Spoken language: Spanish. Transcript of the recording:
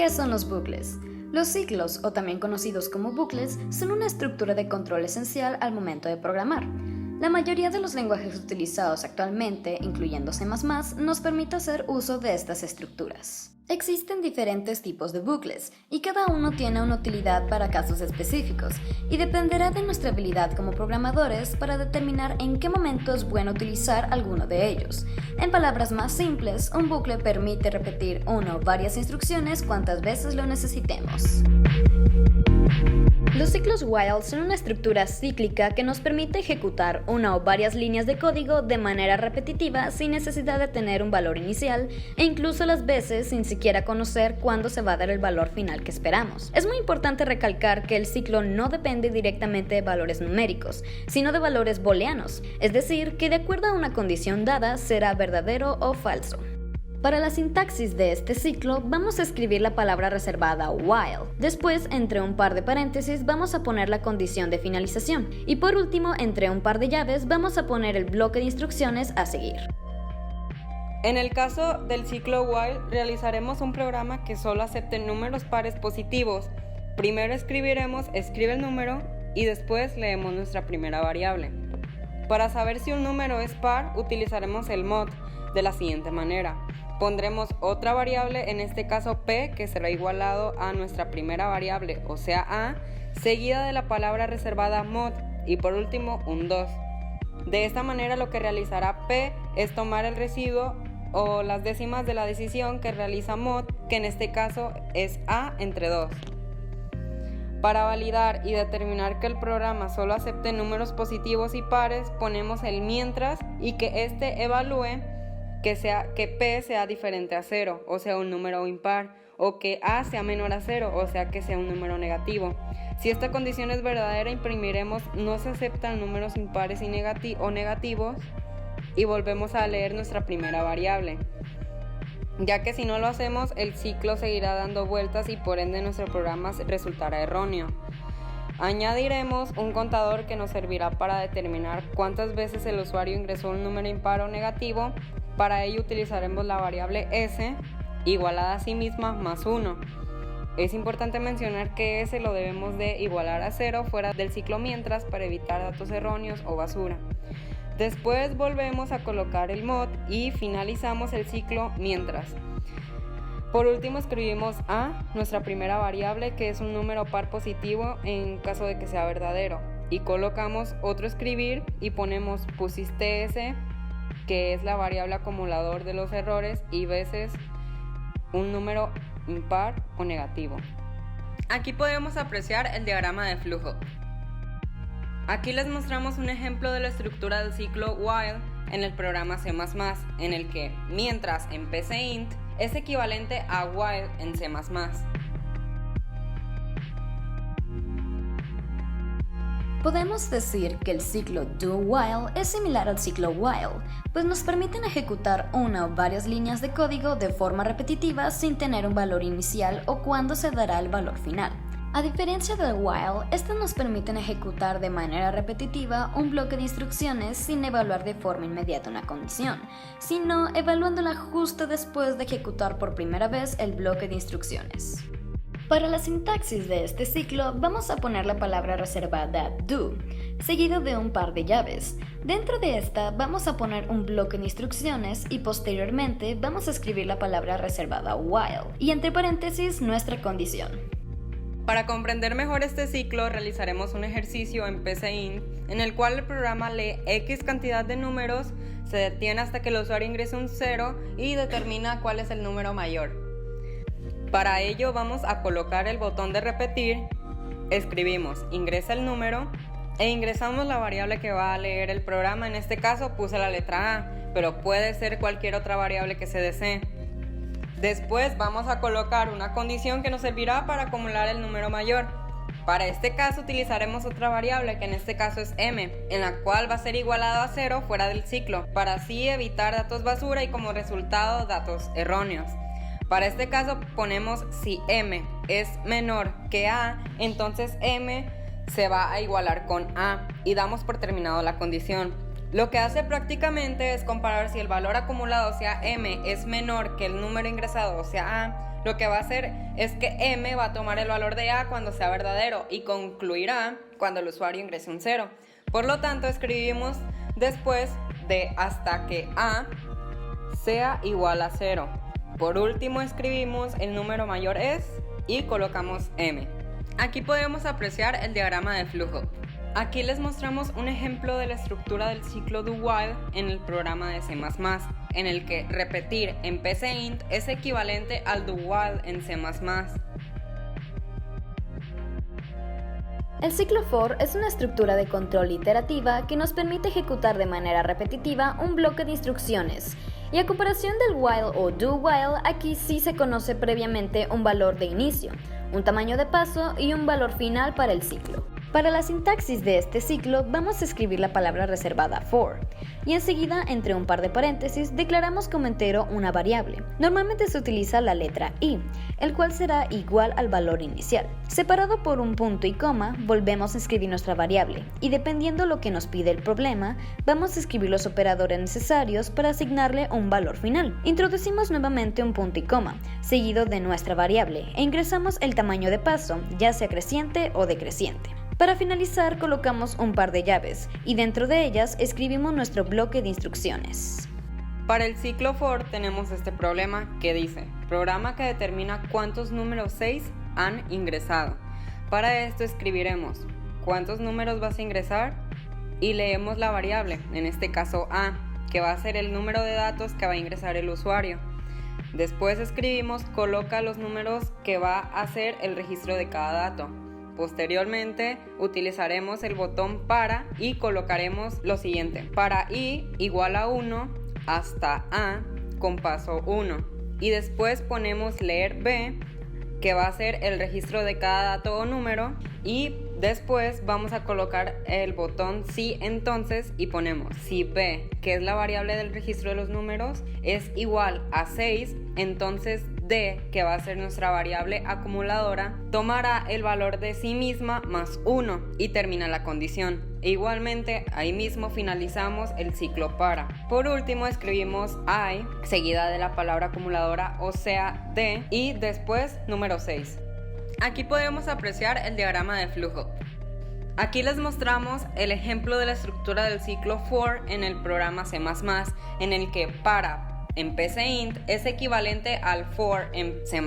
¿Qué son los bucles? Los ciclos, o también conocidos como bucles, son una estructura de control esencial al momento de programar. La mayoría de los lenguajes utilizados actualmente, incluyendo C++, nos permite hacer uso de estas estructuras. Existen diferentes tipos de bucles, y cada uno tiene una utilidad para casos específicos, y dependerá de nuestra habilidad como programadores para determinar en qué momento es bueno utilizar alguno de ellos. En palabras más simples, un bucle permite repetir una o varias instrucciones cuantas veces lo necesitemos. Los ciclos while son una estructura cíclica que nos permite ejecutar una o varias líneas de código de manera repetitiva sin necesidad de tener un valor inicial e incluso las veces sin siquiera conocer cuándo se va a dar el valor final que esperamos. Es muy importante recalcar que el ciclo no depende directamente de valores numéricos, sino de valores booleanos, es decir, que de acuerdo a una condición dada será verdadero o falso. Para la sintaxis de este ciclo vamos a escribir la palabra reservada while. Después, entre un par de paréntesis, vamos a poner la condición de finalización. Y por último, entre un par de llaves, vamos a poner el bloque de instrucciones a seguir. En el caso del ciclo while, realizaremos un programa que solo acepte números pares positivos. Primero escribe el número y después leemos nuestra primera variable. Para saber si un número es par, utilizaremos el mod de la siguiente manera. Pondremos otra variable, en este caso p, que será igualado a nuestra primera variable, o sea a, seguida de la palabra reservada mod y por último un 2. De esta manera lo que realizará p es tomar el residuo o las décimas de la decisión que realiza mod, que en este caso es a entre 2. Para validar y determinar que el programa solo acepte números positivos y pares, ponemos el mientras y que este evalúe que p sea diferente a 0, o sea un número impar, o que a sea menor a 0, o sea que sea un número negativo. Si esta condición es verdadera, imprimiremos no se aceptan números impares o negativos y volvemos a leer nuestra primera variable, ya que si no lo hacemos el ciclo seguirá dando vueltas y por ende nuestro programa resultará erróneo. Añadiremos un contador que nos servirá para determinar cuántas veces el usuario ingresó un número impar o negativo. Para ello utilizaremos la variable s igualada a sí misma más 1. Es importante mencionar que s lo debemos de igualar a 0 fuera del ciclo mientras para evitar datos erróneos o basura. Después volvemos a colocar el mod y finalizamos el ciclo mientras. Por último escribimos a, nuestra primera variable, que es un número par positivo en caso de que sea verdadero, y colocamos otro escribir y ponemos pusistes, que es la variable acumulador de los errores, y veces un número impar o negativo. Aquí podemos apreciar el diagrama de flujo. Aquí les mostramos un ejemplo de la estructura del ciclo while en el programa C++, en el que mientras en pcint es equivalente a while en C++. Podemos decir que el ciclo do while es similar al ciclo while, pues nos permiten ejecutar una o varias líneas de código de forma repetitiva sin tener un valor inicial o cuándo se dará el valor final. A diferencia del while, estas nos permiten ejecutar de manera repetitiva un bloque de instrucciones sin evaluar de forma inmediata una condición, sino evaluándola justo después de ejecutar por primera vez el bloque de instrucciones. Para la sintaxis de este ciclo vamos a poner la palabra reservada do, seguido de un par de llaves. Dentro de esta vamos a poner un bloque de instrucciones y posteriormente vamos a escribir la palabra reservada while y entre paréntesis nuestra condición. Para comprender mejor este ciclo realizaremos un ejercicio en pcint en el cual el programa lee X cantidad de números, se detiene hasta que el usuario ingrese un 0 y determina cuál es el número mayor. Para ello vamos a colocar el botón de repetir, escribimos ingresa el número e ingresamos la variable que va a leer el programa. En este caso puse la letra A, pero puede ser cualquier otra variable que se desee. Después vamos a colocar una condición que nos servirá para acumular el número mayor. Para este caso utilizaremos otra variable que en este caso es m, en la cual va a ser igualado a 0 fuera del ciclo, para así evitar datos basura y como resultado datos erróneos. Para este caso ponemos si m es menor que a, entonces m se va a igualar con a y damos por terminado la condición. Lo que hace prácticamente es comparar si el valor acumulado, o sea m, es menor que el número ingresado, o sea a. Lo que va a hacer es que m va a tomar el valor de a cuando sea verdadero y concluirá cuando el usuario ingrese un 0. Por lo tanto, escribimos después de hasta que a sea igual a 0. Por último, escribimos el número mayor es y colocamos m. Aquí podemos apreciar el diagrama de flujo. Aquí les mostramos un ejemplo de la estructura del ciclo do while en el programa de C++, en el que repetir en pcint es equivalente al do while en C++. El ciclo for es una estructura de control iterativa que nos permite ejecutar de manera repetitiva un bloque de instrucciones. Y a comparación del while o do while, aquí sí se conoce previamente un valor de inicio, un tamaño de paso y un valor final para el ciclo. Para la sintaxis de este ciclo vamos a escribir la palabra reservada for y enseguida entre un par de paréntesis declaramos como entero una variable. Normalmente se utiliza la letra i, el cual será igual al valor inicial. Separado por un punto y coma, volvemos a escribir nuestra variable y dependiendo lo que nos pide el problema, vamos a escribir los operadores necesarios para asignarle un valor final. Introducimos nuevamente un punto y coma, seguido de nuestra variable e ingresamos el tamaño de paso, ya sea creciente o decreciente. Para finalizar, colocamos un par de llaves y dentro de ellas escribimos nuestro bloque de instrucciones. Para el ciclo for tenemos este problema que dice: programa que determina cuántos números 6 han ingresado. Para esto escribiremos cuántos números vas a ingresar y leemos la variable, en este caso a, que va a ser el número de datos que va a ingresar el usuario. Después escribimos coloca los números que va a hacer el registro de cada dato. Posteriormente utilizaremos el botón para y colocaremos lo siguiente: para i igual a 1 hasta a con paso 1 y después ponemos leer b, que va a ser el registro de cada dato o número, y después vamos a colocar el botón si entonces y ponemos si b, que es la variable del registro de los números, es igual a 6, entonces d, que va a ser nuestra variable acumuladora, tomará el valor de sí misma más 1 y termina la condición. E igualmente ahí mismo finalizamos el ciclo para. Por último escribimos i seguida de la palabra acumuladora, o sea d, y después número 6. Aquí podemos apreciar el diagrama de flujo. Aquí les mostramos el ejemplo de la estructura del ciclo for en el programa C++, en el que para en pcint es equivalente al for en C++.